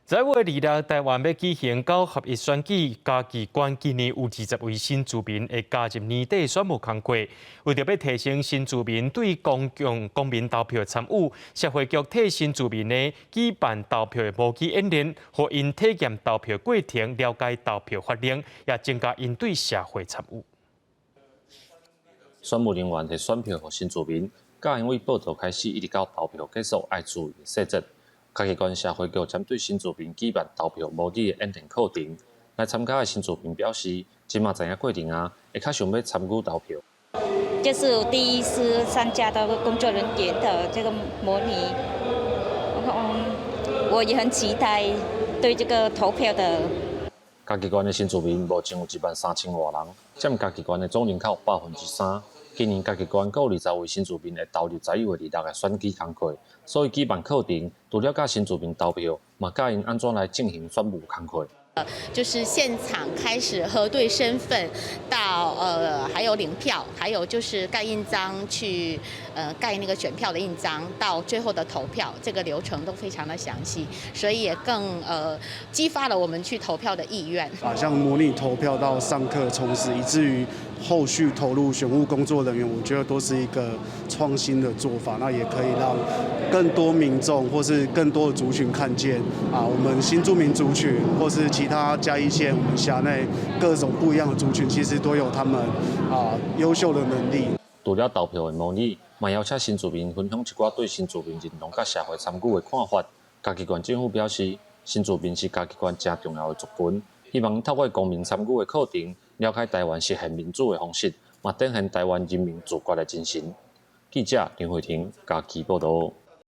在月2日，台湾要举行9合1选举，嘉义县今年有20位新住民会加入年底选务工作。为着要提升新住民对公民投票参与，社会局替新住民呢举办投票的模拟演练，让因体验投票过程，了解投票法令，也增加因对社会参与。选务人员摕选票予新住民，甲因为报道开始一直到投票结束，爱注意细节。嘉义县社会局针对新住民举办投票模拟的演练课程，来参加的新住民表示，即马知影过程啊，会较想要参与投票。这是我第一次参加到工作人员的这个模拟，我也很期待对这个投票的。嘉义县的新住民目前有13000多人，占嘉义县的总人口3%。今年嘉义县有20位新住民会投入11月26日的选举工作，所以举办课程，除了教新住民投票，嘛教因安怎来进行选务工作。就是现场开始核对身份，到还有领票，还有就是盖印章去盖那个选票的印章，到最后的投票，这个流程都非常的详细，所以也更激发了我们去投票的意愿。像模拟投票到上课充实，以至于后续投入选务工作人员，我觉得都是一个创新的做法，那也可以让更多民众或是更多的族群看见我们新住民族群或是其他嘉义县我们辖内各种不一样的族群，其实都有他们优秀的能力。除了投票的模拟，嘛邀请新住民分享一寡对新住民认同甲社会参与的看法。嘉义县政府表示，新住民是嘉义县真重要的族群，希望透过公民参与的课程，了解台湾实现民主的方式，嘛展现台湾人民自觉的精神。记者林慧婷，嘉义报道。